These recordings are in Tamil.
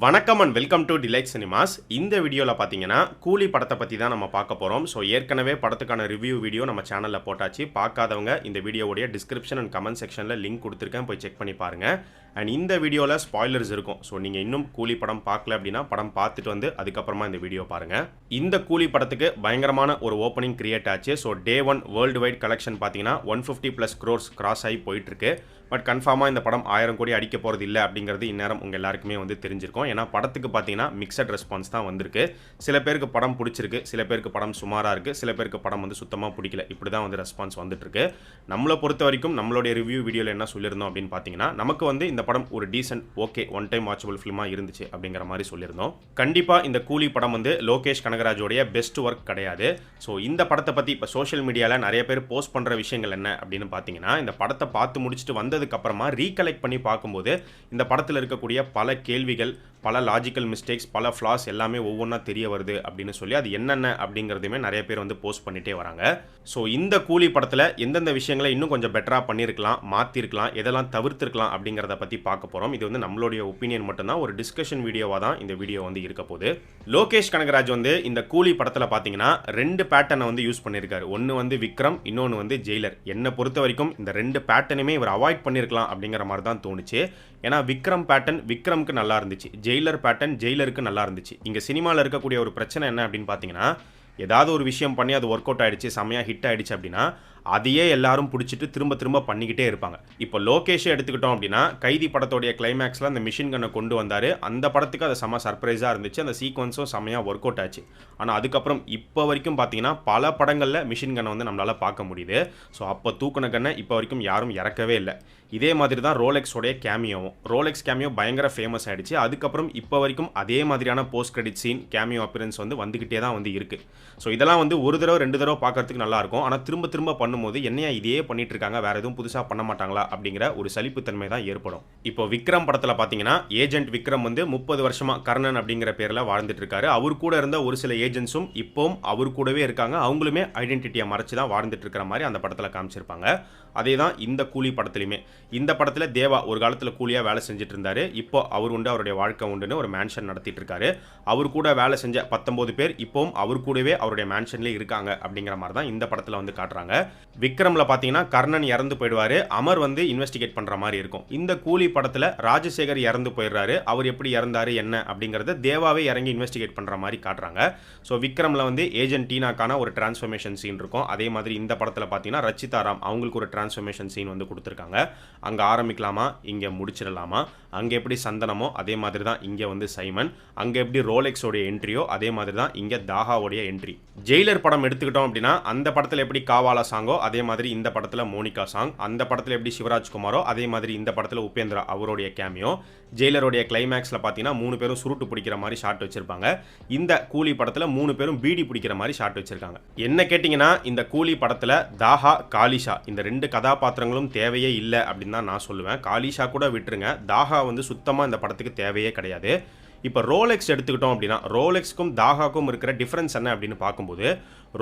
வணக்கம் and welcome to delight cinemas. இந்த வீடியோவில் பார்த்தீங்கன்னா கூலி படத்தை பற்றி தான் நம்ம பார்க்க போகிறோம். ஸோ ஏற்கனவே படத்துக்கான ரிவ்யூ வீடியோ நம்ம சேனலில் போட்டாச்சு. பார்க்காதவங்க இந்த வீடியோவுடைய டிஸ்கிரிப்ஷன் அண்ட் கமெண்ட் செக்ஷனில் லிங்க் கொடுத்துருக்கேன், போய் செக் பண்ணி பாருங்கள். அண்ட் இந்த வீடியோவில் ஸ்பாய்லர்ஸ் இருக்கும். ஸோ நீங்கள் இன்னும் கூலி படம் பார்க்கல அப்படின்னா படம் பார்த்துட்டு வந்து அதுக்கப்புறமா இந்த வீடியோ பாருங்கள். இந்த கூலி படத்துக்கு பயங்கரமான ஒரு ஓப்பனிங் கிரியேட் ஆச்சு. So day 1 world wide collection பார்த்தீங்கன்னா 150+ crores கிராஸ் ஆகி போயிட்டுருக்கு. பட் கன்ஃபார்மாக இந்த படம் 1000 கோடி அடிக்க போகிறது இல்லை அப்படிங்கிறது இந்நேரம் உங்கள் எல்லாருக்குமே வந்து தெரிஞ்சிருக்கும். ஏன்னா படத்துக்கு பார்த்தீங்கன்னா மிக்சட் ரெஸ்பான்ஸ் தான் வந்திருக்கு. சில பேருக்கு படம் பிடிச்சிருக்கு, சில பேருக்கு படம் சுமாராக இருக்குது, சில பேருக்கு படம் வந்து சுத்தமாக பிடிக்கல. இப்படி தான் வந்து ரெஸ்பான்ஸ் வந்துட்டுருக்கு. நம்மளை பொறுத்த வரைக்கும் நம்மளுடைய ரிவ்யூ வீடியோவில் என்ன சொல்லியிருந்தோம் அப்படின்னு பார்த்தீங்கன்னா, நமக்கு வந்து இந்த படம் ஒரு decent okay one time watchable ஃபிலிமாக இருந்துச்சு அப்படிங்கிற மாதிரி சொல்லியிருந்தோம். கண்டிப்பாக இந்த கூலி படம் வந்து லோகேஷ் கனகராஜோடைய பெஸ்ட் ஒர்க் கிடையாது. ஸோ இந்த படத்தை பற்றி இப்போ சோஷியல் மீடியாவில் நிறைய பேர் போஸ்ட் பண்ணுற விஷயங்கள் என்ன அப்படின்னு பார்த்தீங்கன்னா, இந்த படத்தை பார்த்து முடிச்சுட்டு வந்ததுக்கு அப்புறமா ரீகலெக்ட் பண்ணி பார்க்கும்போது இந்த படத்தில் இருக்கக்கூடிய பல கேள்விகள், பல லாஜிக்கல் மிஸ்டேக்ஸ், பல ஃப்ளாஸ் எல்லாமே ஒவ்வொன்றா தெரிய வருது அப்படின்னு சொல்லி அது என்னென்ன அப்படிங்கிறதுமே நிறைய பேர் வந்து போஸ்ட் பண்ணிட்டே வராங்க. ஸோ இந்த கூலி படத்தில் எந்தெந்த விஷயங்களை இன்னும் கொஞ்சம் பெட்டராக பண்ணியிருக்கலாம், மாற்றிருக்கலாம், எதெல்லாம் தவிர்த்திருக்கலாம் அப்படிங்கிறத பற்றி பார்க்க போகிறோம். இது வந்து நம்மளுடைய ஒப்பீனியன் மட்டும்தான், ஒரு டிஸ்கஷன் வீடியோவாக தான் இந்த வீடியோ வந்து இருக்க போகுது. லோகேஷ் கனகராஜ் வந்து இந்த கூலி படத்தில் பார்த்தீங்கன்னா 2 பேட்டர்னை வந்து யூஸ் பண்ணியிருக்காரு. ஒன்று வந்து விக்ரம், இன்னொன்று வந்து ஜெயிலர். என்னை பொறுத்த வரைக்கும் இந்த 2 பேட்டர்னுமே இவர் அவாய்ட் பண்ணியிருக்கலாம் அப்படிங்கிற மாதிரி தான் தோணுச்சு. ஏன்னா விக்ரம் பேட்டர்ன் விக்ரம்க்கு நல்லா இருந்துச்சு, ஜெயிலர் பேட்டர்ன் ஜெயிலருக்கு நல்லா இருந்துச்சு. இங்கே சினிமாவில் இருக்கக்கூடிய ஒரு பிரச்சனை என்ன அப்படின்னு பார்த்தீங்கன்னா, ஏதாவது ஒரு விஷயம் பண்ணி அது ஒர்க் அவுட் ஆகிடுச்சு, செம்மையாக ஹிட் ஆகிடுச்சு அப்படின்னா அதையே எல்லாரும் பிடிச்சிட்டு திரும்ப திரும்ப பண்ணிக்கிட்டே இருப்பாங்க. இப்போ லோகேஷே எடுத்துக்கிட்டோம் அப்படின்னா, கைதி படத்தோடைய கிளைமேக்ஸில் அந்த மிஷின் கன்னை கொண்டு வந்தார். அந்த படத்துக்கு அது செம்ம சர்ப்ரைஸாக இருந்துச்சு, அந்த சீக்வன்ஸும் செம்மையாக ஒர்க் அவுட் ஆச்சு. ஆனால் அதுக்கப்புறம் இப்போ வரைக்கும் பார்த்தீங்கன்னா பல படங்களில் மிஷின் கன்னை வந்து நம்மளால் பார்க்க முடியுது. ஸோ அப்போ தூக்குன கன்னை இப்போ வரைக்கும் யாரும் இறக்கவே இல்லை. இதே மாதிரி தான் ரோலெக்ஸோடைய கேமியோவும். ரோலெக்ஸ் கேமியோ பயங்கர ஃபேமஸ் ஆகிடுச்சு. அதுக்கப்புறம் இப்போ வரைக்கும் அதே மாதிரியான post credit scene, cameo appearance வந்து வந்துக்கிட்டே தான் வந்து இருக்குது. ஸோ இதெல்லாம் வந்து ஒரு தடவை 2 தடவை பார்க்கறதுக்கு நல்லாயிருக்கும். ஆனால் திரும்ப திரும்ப பண்ணும்போது என்னையா இதையே பண்ணிட்டு இருக்காங்க, வேற எதுவும் புதுசாக பண்ண மாட்டாங்களா அப்படிங்கிற ஒரு சலிப்புத்தன்மை தான் ஏற்படும். இப்போ விக்ரம் படத்தில் பார்த்தீங்கன்னா ஏஜென்ட் விக்ரம் வந்து 30 வருஷமா கர்ணன் அப்படிங்கிற பேரில் வாழ்ந்துட்டு இருக்காரு. அவர் கூட இருந்த ஒரு சில ஏஜென்ட்ஸும் இப்போவும் அவர் கூடவே இருக்காங்க. அவங்களுமே ஐடென்டிட்டியை மறைச்சு தான் வாழ்ந்துட்டு இருக்கிற மாதிரி அந்த படத்தில் காமிச்சிருப்பாங்க. அதே தான் இந்த கூலி படத்துலையுமே. இந்த படத்தில் தேவா ஒரு காலத்தில் கூலியாக வேலை செஞ்சுட்டு இருந்தார். இப்போ அவர் உண்டு, அவருடைய வாழ்க்கை உண்டுன்னு ஒரு மேன்ஷன் நடத்திட்டு இருக்காரு. அவர் கூட வேலை செஞ்ச 19 பேர் இப்போவும் அவர் கூடவே அவருடைய மேன்ஷன்லேயே இருக்காங்க அப்படிங்கிற மாதிரி தான் இந்த படத்தில் வந்து காட்டுறாங்க. விக்ரமில் பார்த்தீங்கன்னா கர்ணன் இறந்து போயிடுவார், அமர் வந்து இன்வெஸ்டிகேட் பண்ணுற மாதிரி இருக்கும். இந்த கூலி படத்தில் ராஜசேகர் இறந்து போயிடுறாரு. அவர் எப்படி இறந்தாரு என்ன அப்படிங்கிறத தேவாவே இறங்கி இன்வெஸ்டிகேட் பண்ணுற மாதிரி காட்டுறாங்க. ஸோ விக்ரமில் வந்து ஏஜென்ட் டீனாக்கான ஒரு டிரான்ஸ்ஃபர்மேஷன் சீன் இருக்கும். அதே மாதிரி இந்த படத்தில் பார்த்தீங்கன்னா ரச்சிதாராம் அவங்களுக்கு ஒரு டிரான்ஸ்ஃபர்மேஷன் சீன் வந்து கொடுத்துருக்காங்க. அங்கே ஆரம்பிக்கலாமா, இங்கே முடிச்சிடலாமா, அங்கே எப்படி சந்தனமோ அதே மாதிரி தான் இங்கே வந்து சைமன், அங்கே எப்படி ரோலெக்ஸோடைய என்ட்ரியோ அதே மாதிரி தான் இங்கே தாகாவோடைய என்ட்ரி. ஜெயிலர் படம் எடுத்துக்கிட்டோம் அப்படின்னா அந்த படத்தில் எப்படி காவாலா சாங்கோ அதே மாதிரி இந்த படத்தில் மோனிகா சாங், அந்த படத்தில் எப்படி சிவராஜ்குமாரோ அதே மாதிரி இந்த படத்தில் உபேந்திரா அவருடைய கேமியோ. ஜெயிலருடைய கிளைமேக்ஸில் பார்த்தீங்கன்னா 3 பேரும் சுருட்டு பிடிக்கிற மாதிரி ஷாட் வச்சிருப்பாங்க. இந்த கூலி படத்தில் 3 பேரும் பீடி பிடிக்கிற மாதிரி ஷாட் வச்சிருக்காங்க. என்ன கேட்டிங்கன்னா இந்த கூலி படத்தில் தாஹா, காலிஷா இந்த 2 கதாபாத்திரங்களும் தேவையே இல்லை அப்படின்னு தான் நான் சொல்லுவேன். காலிஷா கூட விட்டுருங்க, தாஹா வந்து சுத்தமாக இந்த படத்துக்கு தேவையே கிடையாது. இப்போ ரோலெக்ஸ் எடுத்துக்கிட்டோம் அப்படின்னா ரோலெக்ஸ்க்கும் தாகாக்கும் இருக்கிற டிஃப்ரென்ஸ் என்ன அப்படின்னு பார்க்கும்போது,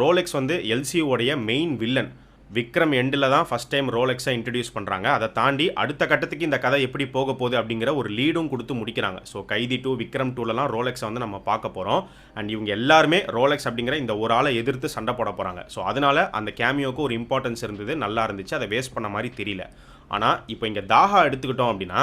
ரோலெக்ஸ் வந்து எல்சியோடைய மெயின் வில்லன். விக்ரம் எண்டில் தான் ஃபஸ்ட் டைம் ரோலெக்ஸை இன்ட்ரடியூஸ் பண்ணுறாங்க. அதை தாண்டி அடுத்த கட்டத்துக்கு இந்த கதை எப்படி போக போகுது அப்படிங்கிற ஒரு லீடும் கொடுத்து முடிக்கிறாங்க. ஸோ கைதி 2, விக்ரம் 2லலாம் ரோலெக்ஸை வந்து நம்ம பார்க்க போகிறோம். அண்ட் இவங்க எல்லாருமே ரோலெக்ஸ் அப்படிங்கிற இந்த ஒரு ஆளை எதிர்த்து சண்டை போட போகிறாங்க. ஸோ அதனால் அந்த கேமியோக்கு ஒரு இம்பார்ட்டன்ஸ் இருந்தது, நல்லா இருந்துச்சு, அதை வேஸ்ட் பண்ண மாதிரி தெரியல. ஆனால் இப்போ இங்கே தாஹா எடுத்துக்கிட்டோம் அப்படின்னா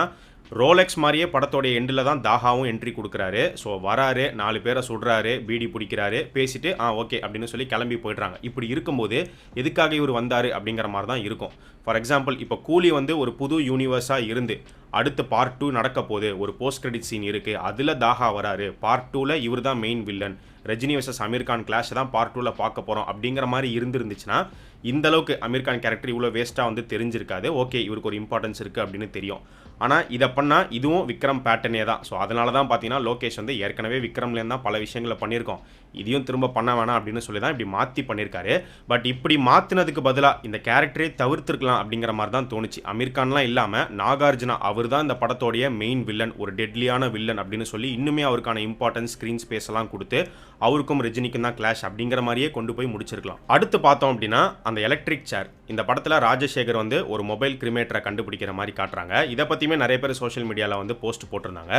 ரோலெக்ஸ் மாதிரியே படத்தோடைய எண்டில் தான் தாகாவும் என்ட்ரி கொடுக்குறாரு. ஸோ வராரு, 4 பேரை சுடுறாரு, பீடி பிடிக்கிறாரு, பேசிட்டு ஓகே அப்படின்னு சொல்லி கிளம்பி போய்ட்றாங்க. இப்படி இருக்கும்போது எதுக்காக இவர் வந்தார் அப்படிங்கிற மாதிரி தான் இருக்கும். ஃபார் எக்ஸாம்பிள் இப்போ கூலி வந்து ஒரு புது யூனிவர்ஸாக இருந்து அடுத்து பார்ட் 2 நடக்க போகுது, ஒரு போஸ்ட் கிரெடிட் சீன் இருக்குது, அதில் தாஹா வராரு, பார்ட் 2ல் இவர் தான் main villain, Rajini versus Aamir Khan clash தான் பார்ட் 2ல் பார்க்க போகிறோம் அப்படிங்கிற மாதிரி இருந்துருந்துச்சுன்னா இந்த அளவுக்கு அமீர் கான் கேரக்டர் இவ்வளோ வேஸ்ட்டாக வந்து தெரிஞ்சிருக்காது. ஓகே இவருக்கு ஒரு இம்பார்ட்டன்ஸ் இருக்குது அப்படின்னு தெரியும். ஆனால் இதை பண்ணால் இதுவும் விக்ரம் பேட்டர்னே தான். ஸோ அதனால தான் பார்த்தீங்கன்னா லோகேஷ் வந்து ஏற்கனவே விக்ரம்லேருந்து தான் பல விஷயங்களை பண்ணியிருக்கோம், இதையும் திரும்ப பண்ண வேணாம் அப்படின்னு சொல்லி தான் இப்படி மாற்றி பண்ணியிருக்காரு. பட் இப்படி மாற்றினதுக்கு பதிலாக இந்த கேரக்டரே தவிர்த்துருக்கலாம் அப்படிங்கிற மாதிரி தான் தோணுச்சு. அமீர் கான்லாம் இல்லாமல் நாகார்ஜுனா அவர் தான் இந்த படத்தோடைய மெயின் வில்லன், ஒரு டெட்லியான வில்லன் அப்படின்னு சொல்லி இன்னுமே அவருக்கான இம்பார்ட்டன்ஸ், ஸ்க்ரீன் ஸ்பேஸ் எல்லாம் கொடுத்து அவருக்கும் ரஜினிக்கும் தான் கிளாஷ் அப்படிங்கிற மாதிரியே கொண்டு போய் முடிச்சிருக்கலாம். அடுத்து பார்த்தோம் அப்படின்னா அந்த எலக்ட்ரிக் சேர். இந்த படத்தில் ராஜசேகர் வந்து ஒரு மொபைல் கிரிமேட்டரை கண்டுபிடிக்கிற மாதிரி காட்டுறாங்க. இதை பற்றியுமே நிறைய பேர் சோஷியல் மீடியாவில் வந்து போஸ்ட் போட்டிருந்தாங்க.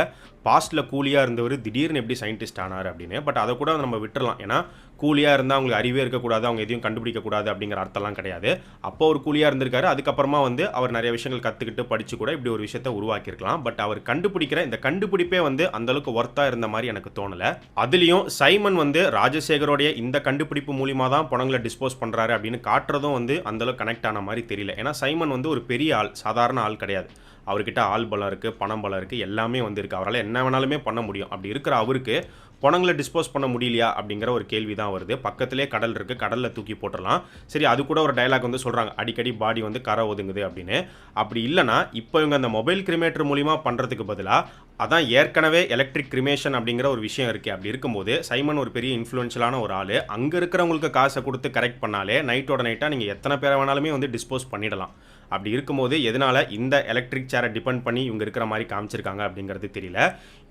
பாஸ்ட்டில் கூலியாக இருந்தவர் திடீர்னு எப்படி சயின்டிஸ்ட் ஆனார் அப்படின்னு. பட் அதை கூட நம்ம விட்டுறலாம். ஏன்னா கூலியாக இருந்தால் அவங்களுக்கு அறிவே இருக்கக்கூடாது, அவங்க எதையும் கண்டுபிடிக்கக்கூடாது அப்படிங்கிற அர்த்தம்லாம் கிடையாது. அப்போ ஒரு கூலியாக இருந்திருக்காரு. அதுக்கப்புறமா வந்து அவர் நிறைய விஷயங்கள் கற்றுக்கிட்டு படித்து கூட இப்படி ஒரு விஷயத்தை உருவாக்கியிருக்கலாம். பட் அவர் கண்டுபிடிக்கிற இந்த கண்டுபிடிப்பே வந்து அந்தளவுக்கு ஒர்த்தாக இருந்த மாதிரி எனக்கு தோணலை. அதுலேயும் சைமன் வந்து ராஜசேகரோடைய இந்த கண்டுபிடிப்பு மூலிமா தான் பணங்களை டிஸ்போஸ் பண்ணுறாரு அப்படின்னு காட்டுறதும் வந்து அந்தளவுக்கு கனெக்ட் ஆன மாதிரி தெரியல. ஏன்னா சைமன் வந்து ஒரு பெரிய ஆள், சாதாரண ஆள் கிடையாது. அவர்கிட்ட ஆள் பலம் இருக்குது, பணம் பலம் இருக்குது, எல்லாமே வந்து இருக்குது. அவரால் என்ன வேணாலுமே பண்ண முடியும். அப்படி இருக்கிற அவருக்கு பணங்களை டிஸ்போஸ் பண்ண முடியலையா அப்படிங்கிற ஒரு கேள்வி தான் வருது. பக்கத்திலே கடல் இருக்குது, கடலில் தூக்கி போட்டுடலாம். சரி, அது கூட ஒரு டைலாக் வந்து சொல்கிறாங்க, அடிக்கடி பாடி வந்து கரை ஒதுங்குது அப்படின்னு. அப்படி இல்லைனா இப்போ இவங்க அந்த மொபைல் கிரிமேட்டர் மூலிமா பண்ணுறதுக்கு பதிலாக அதான் ஏற்கனவே எலக்ட்ரிக் கிரிமேஷன் அப்படிங்கிற ஒரு விஷயம் இருக்குது. அப்படி இருக்கும்போது சைமன் ஒரு பெரிய இன்ஃப்ளூயன்ஷியலான ஒரு ஆள். அங்கே இருக்கிறவங்களுக்கு காசை கொடுத்து கரெக்ட் பண்ணாலே நைட்டோட நைட்டாக நீங்கள் எத்தனை பேரை வேணாலுமே வந்து டிஸ்போஸ் பண்ணிடலாம். அப்படி இருக்கும்போது எதனால் இந்த எலக்ட்ரிக் சேரை டிபெண்ட் பண்ணி இவங்க இருக்கிற மாதிரி காமிச்சிருக்காங்க அப்படிங்கிறது தெரியல.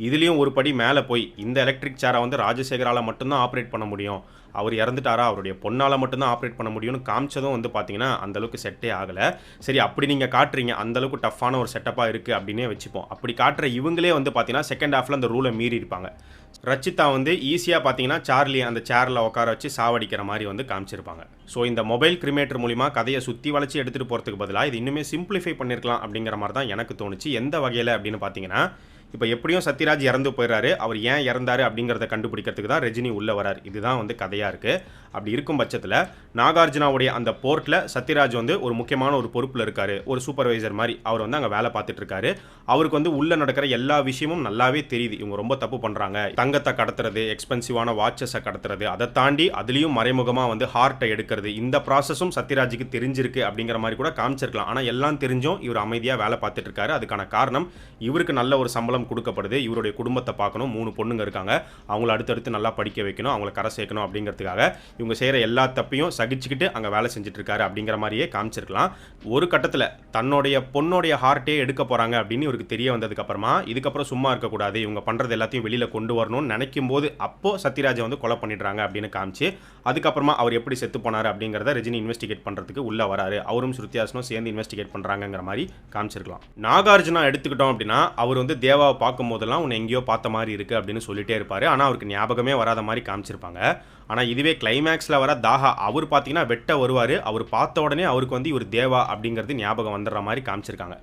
இதுலேயும் ஒரு படி மேலே போய் இந்த எலக்ட்ரிக் சேரை வந்து ராஜசேகரால் மட்டும்தான் ஆப்ரேட் பண்ண முடியும், அவர் இறந்துட்டாரா, அவருடைய பொண்ணால் மட்டும்தான் ஆப்ரேட் பண்ண முடியும்னு காமிச்சதும் வந்து பார்த்தீங்கன்னா அந்தளவுக்கு செட்டே ஆகலை. சரி, அப்படி நீங்கள் காட்டுறீங்க, அந்தளவுக்கு டஃப்பான ஒரு செட்டப்பாக இருக்குது அப்படின்னே வச்சுப்போம். அப்படி காட்டுற இவங்களே வந்து பார்த்தீங்கன்னா செகண்ட் ஹாஃபில் அந்த ரூலை மீறி இருப்பாங்க. ரச்சிதா வந்து ஈஸியாக பார்த்தீங்கன்னா சார்லி அந்த சேரில் உட்கார வச்சு சாவடிக்கிற மாதிரி வந்து காமிச்சிருப்பாங்க. ஸோ இந்த மொபைல் கிரிமேட்டர் மூலிமா கதையை சுற்றி வளைச்சி எடுத்துகிட்டு போகிறதுக்கு பதிலாக இது இன்னுமே சிம்பிளிஃபை பண்ணியிருக்கலாம் அப்படிங்கிற மாதிரி தான் எனக்கு தோணுச்சு. எந்த வகையில் அப்படின்னு பார்த்தீங்கன்னா, இப்போ எப்படியும் சத்யராஜ் இறந்து போயிடுறாரு, அவர் ஏன் இறந்தாரு அப்படிங்கிறத கண்டுபிடிக்கிறதுக்கு தான் ரஜினி உள்ளே வரார். இதுதான் வந்து கதையாக இருக்குது. அப்படி இருக்கும் பட்சத்தில் நாகார்ஜுனாவுடைய அந்த போர்ட்டில் சத்யராஜ் வந்து ஒரு முக்கியமான ஒரு பொறுப்பில் இருக்கார், ஒரு சூப்பர்வைசர் மாதிரி அவர் வந்து அங்கே வேலை பார்த்துட்டு இருக்காரு. அவருக்கு வந்து உள்ளே நடக்கிற எல்லா விஷயமும் நல்லாவே தெரியுது. இவங்க ரொம்ப தப்பு பண்ணுறாங்க, தங்கத்தை கடத்துறது, எக்ஸ்பென்சிவான வாட்சஸை கடத்துறது, அதை தாண்டி அதுலேயும் மறைமுகமாக வந்து ஹார்ட்டை எடுக்கிறது, இந்த ப்ராசஸும் சத்யராஜுக்கு தெரிஞ்சிருக்கு அப்படிங்கிற மாதிரி கூட காமிச்சிருக்கலாம். ஆனால் எல்லாம் தெரிஞ்சும் இவர் அமைதியாக வேலை பார்த்துட்டு இருக்காரு. அதுக்கான காரணம் இவருக்கு நல்ல ஒரு சம்பளம் கொடுக்கப்படுது, இவருடைய குடும்பத்தை பார்க்கணும், 3 பொண்ணுங்க இருக்காங்க, அவங்கள அடுத்தடுத்து நல்லா படிக்க வைக்கணும், அவங்கள கரை சேர்க்கணும் அப்படிங்கிறதுக்காக இவங்க செய்கிற எல்லா தப்பையும் சகிச்சுக்கிட்டு அங்கே வேலை செஞ்சுட்டு இருக்காரு அப்படிங்கிற மாதிரியே காமிச்சிருக்கலாம். ஒரு கட்டத்தில் தன்னுடைய பொண்ணுடைய ஹார்ட்டே எடுக்க போகிறாங்க அப்படின்னு இவருக்கு தெரிய வந்ததுக்கு அப்புறமா இதுக்கப்புறம் சும்மா இருக்கக்கூடாது, இவங்க பண்ணுறது எல்லாத்தையும் வெளியில் கொண்டு வரணும்னு நினைக்கும் போது அப்போ சத்யராஜை வந்து கொலை பண்ணிடுறாங்க அப்படின்னு காமிச்சு அதுக்கப்புறமா அவர் எப்படி செத்து போனார் அப்படிங்கிறத ரஜினி இன்வெஸ்டிகேட் பண்ணுறதுக்கு உள்ளே வராரு. அவரும் ஸ்ருத்திஹாசனும் சேர்ந்து இன்வெஸ்டிகேட் பண்ணுறாங்கிற மாதிரி காமிச்சிருக்கலாம். நாகார்ஜுனா எடுத்துக்கிட்டோம் அப்படின்னா அவர் வந்து தேவா பார்க்கும் போதெல்லாம் உன்னை எங்கேயோ பார்த்த மாதிரி இருக்குது அப்படின்னு சொல்லிட்டே இருப்பார். ஆனால் அவருக்கு ஞாபகமே வராத மாதிரி காமிச்சிருப்பாங்க. ஆனால் இதுவே கிளைமேக்ஸில் வர தாஹா அவர் பார்த்தீங்கன்னா வெட்ட வருவார். அவர் பார்த்த உடனே அவருக்கு வந்து இவர் தேவா அப்படிங்கிறது ஞாபகம் வந்துடுற மாதிரி காமிச்சிருக்காங்க.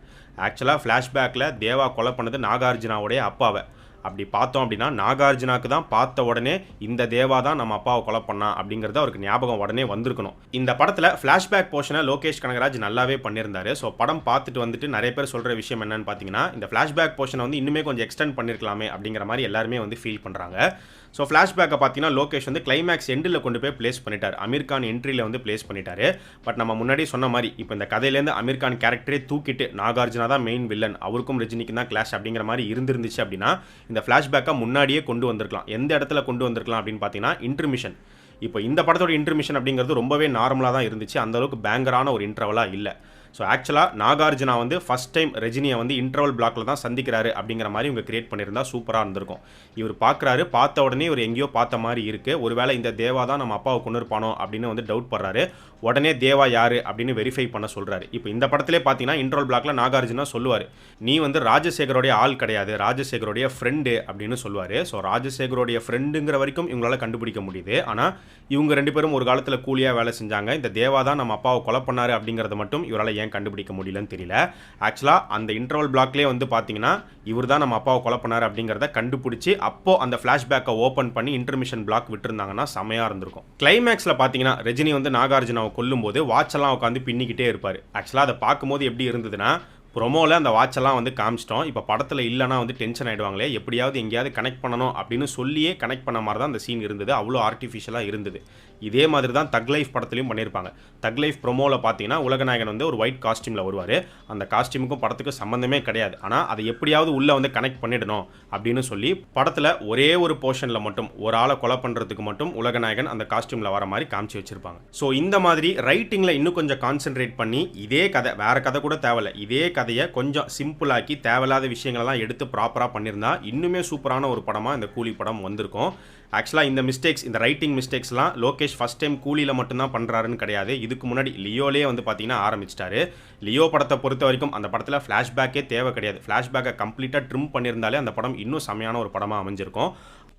ஆக்சுவலாக ஃப்ளாஷ்பேக்கில் தேவா கொலை பண்ணது நாகார்ஜுனாவுடைய அப்பாவை. அப்படி பார்த்தோம் அப்படின்னா நாகார்ஜுனாக்கு தான் பார்த்த உடனே இந்த தேவா தான் நம்ம அப்பாவை கொலை பண்ணா அப்படிங்கிறது அவருக்கு ஞாபகம் உடனே வந்திருக்கணும். இந்த படத்தில் ஃப்ளாஷ்பேக் போர்ஷனை லோகேஷ் கனகராஜ் நல்லாவே பண்ணியிருந்தாரு. ஸோ படம் பார்த்துட்டு வந்துட்டு நிறைய பேர் சொல்கிற விஷயம் என்னன்னு பார்த்தீங்கன்னா, இந்த ஃப்ளாஷ்பேக் போர்ஷனை வந்து இன்னுமே கொஞ்சம் எக்ஸ்டெண்ட் பண்ணியிருக்கலாமே அப்படிங்கிற மாதிரி எல்லாருமே வந்து ஃபீல் பண்ணுறாங்க. ஸோ ஃப்ளாஷ்பேக்கை பார்த்தீங்கன்னா லோகேஷ் வந்து கிளைமேக்ஸ் எண்டில் கொண்டு போய் பிளேஸ் பண்ணிட்டார், அமீர் கான் என்ட்ரியில் வந்து பிளேஸ் பண்ணிட்டாரு. பட் நம்ம முன்னாடி சொன்ன மாதிரி இப்போ இந்த கதையிலேருந்து அமீர் கான் கேரக்டரே தூக்கிட்டு நாகார்ஜுனா தான் மெயின் வில்லன், அவருக்கும் ரஜினிக்கும் தான் கிளாஷ் அப்படிங்கிற மாதிரி இருந்துருந்துச்சு அப்படின்னா இந்த ஃப்ளாஷ்பேக்கை முன்னாடியே கொண்டு வந்திருக்கலாம். எந்த இடத்துல கொண்டு வந்திருக்கலாம் அப்படின்னு பார்த்தீங்கன்னா இன்டர்மிஷன். இப்போ இந்த படத்தோட இன்டர்மிஷன் அப்படிங்கிறது ரொம்பவே நார்மலாக தான் இருந்துச்சு, அந்தளவுக்கு பேங்கரான ஒரு இன்டர்வலாக இல்லை. ஸோ ஆக்சுவலாக நாகார்ஜுனா வந்து ஃபஸ்ட் டைம் ரஜினியை வந்து இன்டர்வல் பிளாக்கில் தான் சந்திக்கிறாரு அப்படிங்கிற மாதிரி இவங்க கிரியேட் பண்ணியிருந்தா சூப்பராக இருந்திருக்கும். இவர் பார்க்குறாரு, பார்த்த உடனே இவர் எங்கேயோ பார்த்த மாதிரி இருக்குது, ஒருவேளை இந்த தேவா தான் நம்ம அப்பாவை கொண்டு இருப்பானோ அப்படின்னு வந்து டவுட் படுறாரு. உடனே தேவா யார் அப்படின்னு வெரிஃபை பண்ண சொல்கிறாரு. இப்போ இந்த படத்திலே பார்த்தீங்கன்னா இன்டர்வல் பிளாக்கில் நாகார்ஜுனா சொல்லுவார், நீ வந்து ராஜசேகரோடைய ஆள் கிடையாது, ராஜசேகரோடைய ஃப்ரெண்டு அப்படின்னு சொல்லுவார். ஸோ ராஜசேகரோடைய ஃப்ரெண்டுங்கிற வரைக்கும் இவங்களால கண்டுபிடிக்க முடியுது. ஆனால் இவங்க 2 பேரும் ஒரு காலத்தில் கூலியாக வேலை செஞ்சாங்க, இந்த தேவா தான் நம்ம அப்பாவை கொலை பண்ணாரு அப்படிங்கிறத மட்டும் இவரால் ஏன் கண்டுபிடிக்க முடியலன்னு தெரியல. ஆக்சுவலாக அந்த இன்டர்வல் பிளாக்லேயே வந்து பார்த்தீங்கன்னா இவர் தான் நம்ம அப்பாவை கொலை பண்ணார் அப்படிங்கிறத கண்டுபிடிச்சி அப்போ அந்த ஃப்ளாஷ்பேக்கை ஓப்பன் பண்ணி இன்டர்மிஷன் பிளாக் விட்டுருந்தாங்கன்னா செமையாக இருந்திருக்கும். கிளைமேக்ஸில் பார்த்தீங்கன்னா ரஜினி வந்து நாகார்ஜுனாவை கொல்லும்போது வாட்செல்லாம் உட்காந்து பின்னிக்கிட்டே இருப்பார். ஆக்சுவலாக அதை பார்க்கும்போது எப்படி இருந்ததுன்னா, ப்ரொமோவில் அந்த வாட்செல்லாம் வந்து காமிச்சிட்டோம், இப்போ படத்தில் இல்லைனா வந்து டென்ஷன் ஆகிடுவாங்களே, எப்படியாவது எங்கேயாவது கனெக்ட் பண்ணணும் அப்படின்னு சொல்லியே கனெக்ட் பண்ண மாதிரி தான் அந்த சீன் இருந்தது, அவ்வளோ ஆர்டிஃபிஷியலாக இருந்தது. இதே மாதிரி தான் தக் லைஃப் படத்துலையும் பண்ணியிருப்பாங்க. தக் லைஃப் ப்ரொமோவில் பார்த்தீங்கன்னா உலகநாயகன் வந்து ஒரு ஒயிட் காஸ்டியூமில் வருவார், அந்த காஸ்டியூமுக்கும் படத்துக்கும் சம்மந்தமே கிடையாது, ஆனால் அதை எப்படியாவது உள்ளே வந்து கனெக்ட் பண்ணிடணும் அப்படின்னு சொல்லி படத்தில் ஒரே ஒரு போர்ஷனில் மட்டும் ஒரு ஆளை கொலை பண்ணுறதுக்கு மட்டும் உலகநாயகன் அந்த காஸ்டியூமில் வர மாதிரி காமிச்சு வச்சுருப்பாங்க. ஸோ இந்த மாதிரி ரைட்டிங்கில் இன்னும் கொஞ்சம் கான்சென்ட்ரேட் பண்ணி இதே கதை, வேறு கதை கூட தேவையில்லை, இதே கதை கதையை கொஞ்சம் சிம்பிளாக்கி தேவையில்லாத விஷயங்களெல்லாம் எடுத்து ப்ராப்பராக பண்ணியிருந்தா இன்னுமே சூப்பரான ஒரு படமாக இந்த கூலி படம் வந்திருக்கும். ஆக்சுவலாக இந்த மிஸ்டேக்ஸ், இந்த ரைட்டிங் மிஸ்டேக்ஸ்லாம் லோகேஷ் ஃபஸ்ட் டைம் கூலியில் மட்டும்தான் பண்ணுறாருன்னு கிடையாது. இதுக்கு முன்னாடி லியோலே வந்து பார்த்தீங்கன்னா ஆரம்பிச்சிட்டாரு. லியோ படத்தை பொறுத்த வரைக்கும் அந்த படத்தில் ஃப்ளாஷ்பேக்கே தேவை கிடையாது. ஃப்ளாஷ்பேக்கை கம்ப்ளீட்டாக ட்ரிம் பண்ணியிருந்தாலே அந்த படம் இன்னும் செம்மையான ஒரு படமாக அமைஞ்சிருக்கும்.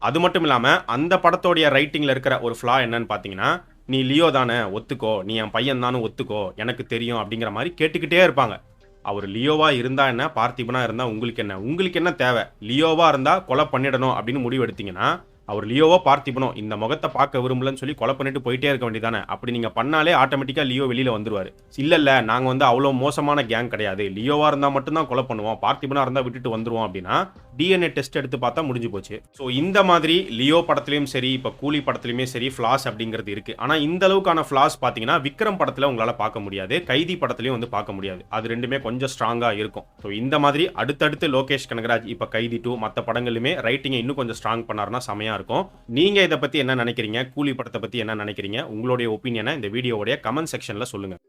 அது மட்டும் இல்லாமல் அந்த படத்தோடைய ரைட்டிங்கில் இருக்கிற ஒரு ஃப்ளா என்னன்னு பார்த்தீங்கன்னா, நீ லியோ தானே ஒத்துக்கோ, நீ என் பையன் தானே ஒத்துக்கோ, எனக்கு தெரியும் அப்படிங்கிற மாதிரி கேட்டுக்கிட்டே இருப்பாங்க. அவர் லியோவா இருந்தா என்ன, பார்த்திபனா இருந்தா உங்களுக்கு என்ன, உங்களுக்கு என்ன தேவை? லியோவா இருந்தா கொலை பண்ணிடணும் அப்படின்னு முடிவு எடுத்தீங்கன்னா, அவர் லியோவோ பார்த்திபனோ இந்த முகத்தை பார்க்க விரும்பலன்னு சொல்லி கொலை பண்ணிட்டு போயிட்டே இருக்க வேண்டியதானே. அப்படி நீங்க பண்ணாலே ஆட்டோமேட்டிக்கா லியோ வெளியில வந்துருவாரு. இல்ல நாங்க வந்து அவ்வளோ மோசமான கேங் கிடையாது, லியோவா இருந்தா மட்டும்தான் கொலை பண்ணுவோம், பார்த்திபனா இருந்தா விட்டுட்டு வந்துருவோம் அப்படின்னா டிஎன்ஏ டெஸ்ட் எடுத்து பார்த்தா முடிஞ்சு போச்சு. ஸோ இந்த மாதிரி லியோ படத்துலையும் சரி, இப்போ கூலி படத்துலையுமே சரி ஃப்ளாஸ் அப்படிங்கிறது இருக்கு. ஆனால் இந்த அளவுக்கான ஃப்ளாஸ் பார்த்தீங்கன்னா விக்ரம் படத்தில் உங்களால் பார்க்க முடியாது, கைதி படத்துலையும் வந்து பார்க்க முடியாது. அது ரெண்டுமே கொஞ்சம் ஸ்ட்ராங்காக இருக்கும். ஸோ இந்த மாதிரி அடுத்தடுத்து லோகேஷ் கனகராஜ் இப்போ கைதி 2 மற்ற படங்களுமே ரைட்டிங்கை இன்னும் கொஞ்சம் ஸ்ட்ராங் பண்ணாருன்னா செமையாக இருக்கும். நீங்கள் இதை பற்றி என்ன நினைக்கிறீங்க? கூலி படத்தை பற்றி என்ன நினைக்கிறீங்க? உங்களுடைய ஒப்பீனியனை இந்த வீடியோவுடைய கமெண்ட் செக்ஷனில் சொல்லுங்கள்.